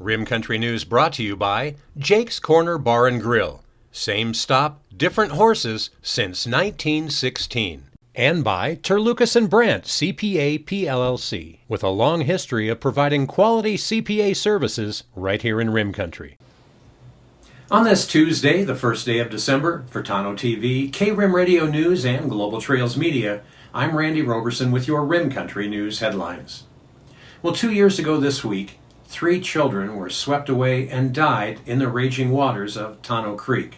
Rim Country News brought to you by Jake's Corner Bar and Grill. Same stop, different horses since 1916. And by Terlucas and Brandt CPA PLLC, with a long history of providing quality CPA services right here in Rim Country. On this Tuesday, the first day of December, for Tonto TV, K-Rim Radio News, and Global Trails Media, I'm Randy Roberson with your Rim Country News headlines. Well, 2 years ago this week, 3 children were swept away and died in the raging waters of Tonto Creek.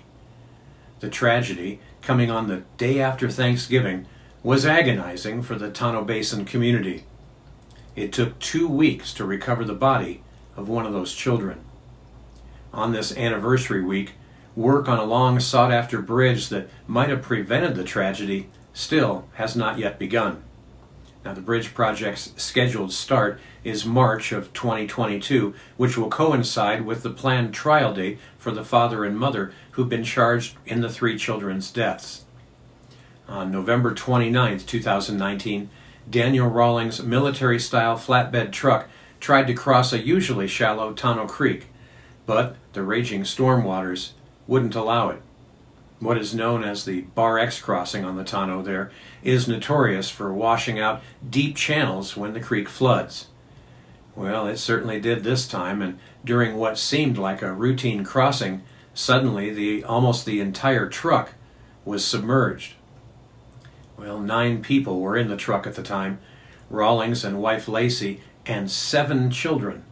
The tragedy, coming on the day after Thanksgiving, was agonizing for the Tonto Basin community. It took 2 weeks to recover the body of one of those children. On this anniversary week, work on a long sought-after bridge that might have prevented the tragedy still has not yet begun. Now, the bridge project's scheduled start is March of 2022, which will coincide with the planned trial date for the father and mother who've been charged in the 3 children's deaths. On November 29, 2019, Daniel Rawlings' military-style flatbed truck tried to cross a usually shallow Tonto Creek, but the raging storm waters wouldn't allow it. What is known as the Bar X crossing on the Tonto there is notorious for washing out deep channels when the creek floods. Well, it certainly did this time, and during what seemed like a routine crossing, suddenly almost the entire truck was submerged. Well, 9 people were in the truck at the time, Rawlings and wife Lacey, and 7 children.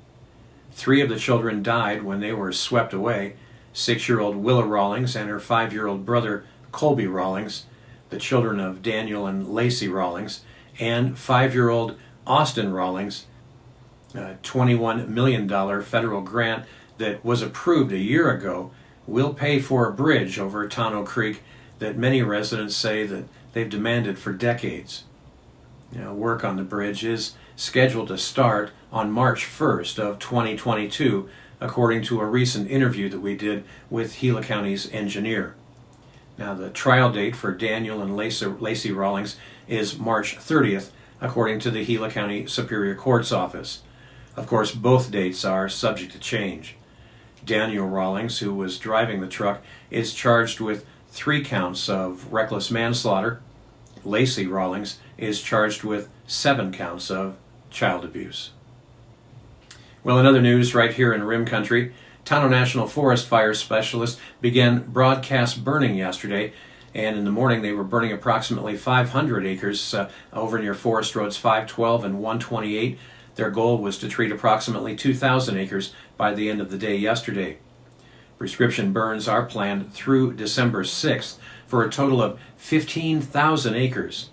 3 of the children died when they were swept away, 6-year-old Willa Rawlings and her 5-year-old brother Colby Rawlings, the children of Daniel and Lacey Rawlings, and 5-year-old Austin Rawlings. A $21 million federal grant that was approved a year ago will pay for a bridge over Tonto Creek that many residents say that they've demanded for decades. Work on the bridge is scheduled to start on March 1st of 2022, according to a recent interview that we did with Gila County's engineer. Now, the trial date for Daniel and Lacey Rawlings is March 30th, according to the Gila County Superior Court's office. Of course, both dates are subject to change. Daniel Rawlings, who was driving the truck, is charged with 3 counts of reckless manslaughter. Lacey Rawlings is charged with 7 counts of child abuse. Well, in other news right here in Rim Country, Tonto National Forest fire specialists began broadcast burning yesterday, and in the morning they were burning approximately 500 acres over near Forest Roads 512 and 128. Their goal was to treat approximately 2,000 acres by the end of the day yesterday. Prescription burns are planned through December 6th for a total of 15,000 acres.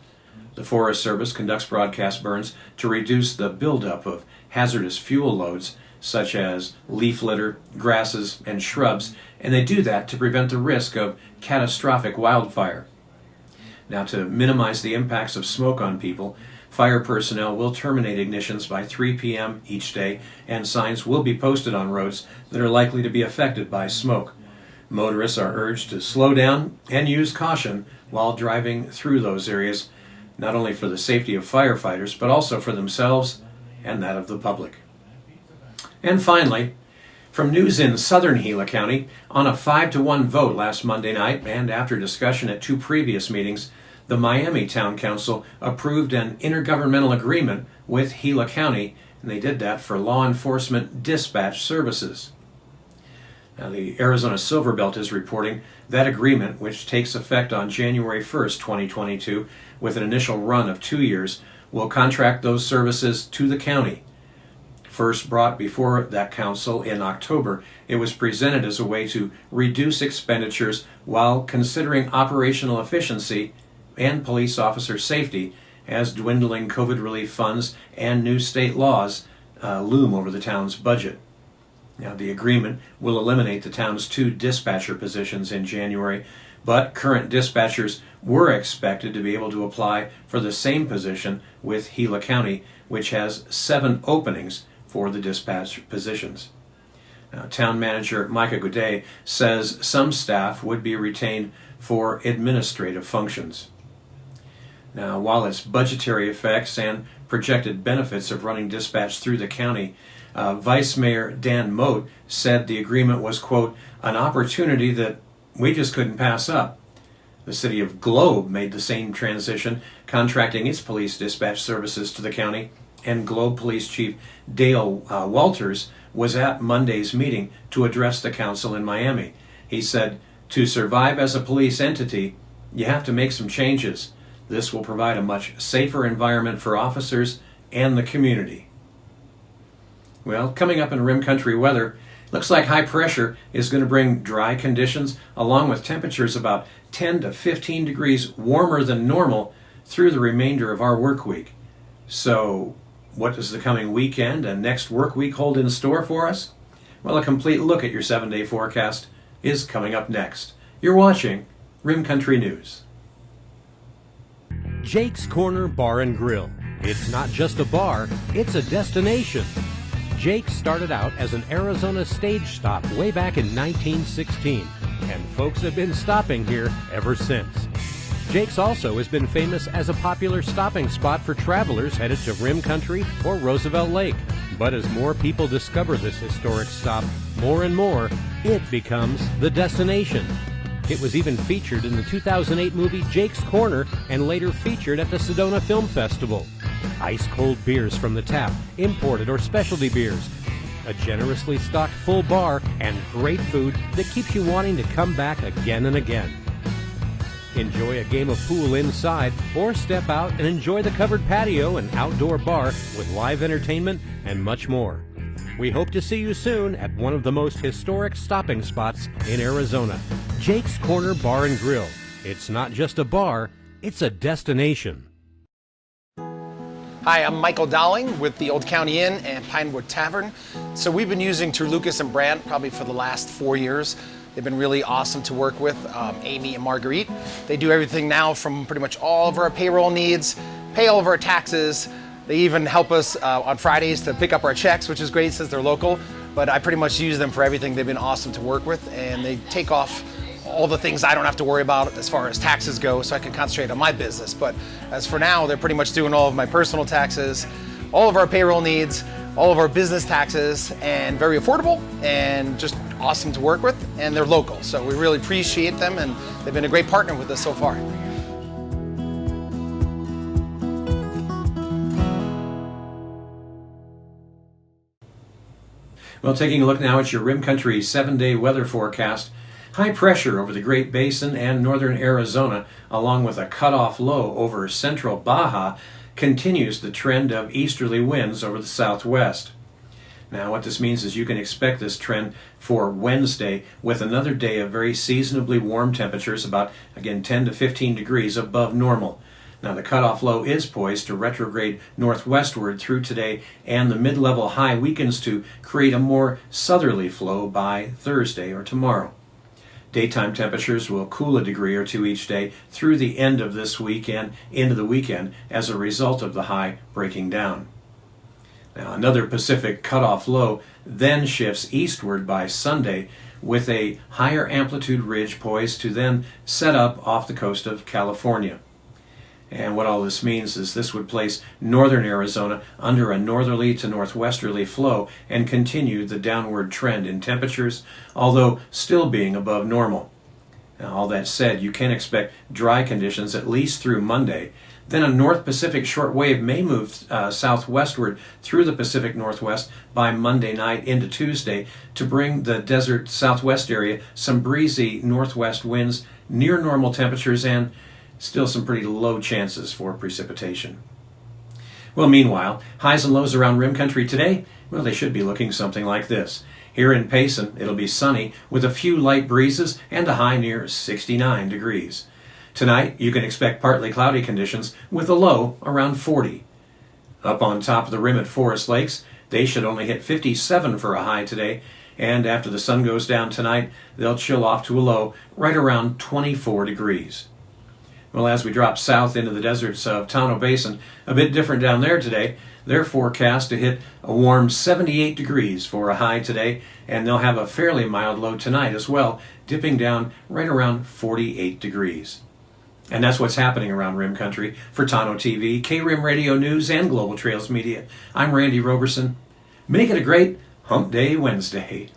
The Forest Service conducts broadcast burns to reduce the buildup of hazardous fuel loads such as leaf litter, grasses, and shrubs, and they do that to prevent the risk of catastrophic wildfire. Now, to minimize the impacts of smoke on people, fire personnel will terminate ignitions by 3 p.m. each day, and signs will be posted on roads that are likely to be affected by smoke. Motorists are urged to slow down and use caution while driving through those areas, not only for the safety of firefighters, but also for themselves and that of the public. And finally, from news in Southern Gila County, on a 5-1 vote last Monday night, and after discussion at 2 previous meetings, the Miami Town Council approved an intergovernmental agreement with Gila County, and they did that for law enforcement dispatch services. Now, the Arizona Silverbelt is reporting that agreement, which takes effect on January 1st, 2022, with an initial run of 2 years, will contract those services to the county. First brought before that council in October, it was presented as a way to reduce expenditures while considering operational efficiency and police officer safety as dwindling COVID relief funds and new state laws loom over the town's budget. Now, the agreement will eliminate the town's 2 dispatcher positions in January, but current dispatchers were expected to be able to apply for the same position with Gila County, which has 7 openings for the dispatch positions. Now, Town Manager Micah Goudet says some staff would be retained for administrative functions. Now, while its budgetary effects and projected benefits of running dispatch through the county Vice Mayor Dan Moat said the agreement was, quote, an opportunity that we just couldn't pass up. The city of Globe made the same transition, contracting its police dispatch services to the county, and Globe Police Chief Dale Walters was at Monday's meeting to address the council in Miami. He said, to survive as a police entity, you have to make some changes. This will provide a much safer environment for officers and the community. Well, coming up in Rim Country weather, looks like high pressure is going to bring dry conditions along with temperatures about 10 to 15 degrees warmer than normal through the remainder of our work week. So, what does the coming weekend and next work week hold in store for us? Well, a complete look at your 7-day forecast is coming up next. You're watching Rim Country News. Jake's Corner Bar and Grill. It's not just a bar, it's a destination. Jake started out as an Arizona stage stop way back in 1916, and folks have been stopping here ever since. Jake's also has been famous as a popular stopping spot for travelers headed to Rim Country or Roosevelt Lake. But as more people discover this historic stop, more and more, it becomes the destination. It was even featured in the 2008 movie Jake's Corner and later featured at the Sedona Film Festival. Ice-cold beers from the tap, imported or specialty beers, a generously stocked full bar, and great food that keeps you wanting to come back again and again. Enjoy a game of pool inside or step out and enjoy the covered patio and outdoor bar with live entertainment and much more. We hope to see you soon at one of the most historic stopping spots in Arizona, Jake's Corner Bar and Grill. It's not just a bar, it's a destination. Hi, I'm Michael Dowling with the Old County Inn and Pinewood Tavern. So we've been using Terlucas and Brandt probably for the last 4 years. They've been really awesome to work with, Amy and Marguerite. They do everything now from pretty much all of our payroll needs, pay all of our taxes. They even help us on Fridays to pick up our checks, which is great since they're local. But I pretty much use them for everything. They've been awesome to work with, and they take off all the things I don't have to worry about as far as taxes go, so I can concentrate on my business. But as for now, they're pretty much doing all of my personal taxes, all of our payroll needs, all of our business taxes, and very affordable and just awesome to work with, and they're local. So we really appreciate them, and they've been a great partner with us so far. Well, taking a look now at your Rim Country 7-day weather forecast, high pressure over the Great Basin and northern Arizona, along with a cutoff low over central Baja, continues the trend of easterly winds over the southwest. Now, what this means is you can expect this trend for Wednesday with another day of very seasonably warm temperatures, about, again, 10 to 15 degrees above normal. Now, the cutoff low is poised to retrograde northwestward through today, and the mid-level high weakens to create a more southerly flow by Thursday or tomorrow. Daytime temperatures will cool a degree or two each day through the end of this week and into the weekend as a result of the high breaking down. Now, another Pacific cutoff low then shifts eastward by Sunday with a higher amplitude ridge poised to then set up off the coast of California. And what all this means is this would place northern Arizona under a northerly to northwesterly flow and continue the downward trend in temperatures, although still being above normal. Now, all that said, you can expect dry conditions at least through Monday. Then a North Pacific shortwave may move southwestward through the Pacific Northwest by Monday night into Tuesday to bring the desert southwest area some breezy northwest winds, near normal temperatures, and still some pretty low chances for precipitation. Well, meanwhile, highs and lows around Rim Country today, well, they should be looking something like this. Here in Payson, it'll be sunny with a few light breezes and a high near 69 degrees. Tonight, you can expect partly cloudy conditions with a low around 40. Up on top of the rim at Forest Lakes, they should only hit 57 for a high today, and after the sun goes down tonight, they'll chill off to a low right around 24 degrees. Well, as we drop south into the deserts of Tonto Basin, a bit different down there today. They're forecast to hit a warm 78 degrees for a high today, and they'll have a fairly mild low tonight as well, dipping down right around 48 degrees. And that's what's happening around Rim Country. For Tonto TV, K-Rim Radio News, and Global Trails Media, I'm Randy Roberson. Make it a great Hump Day Wednesday.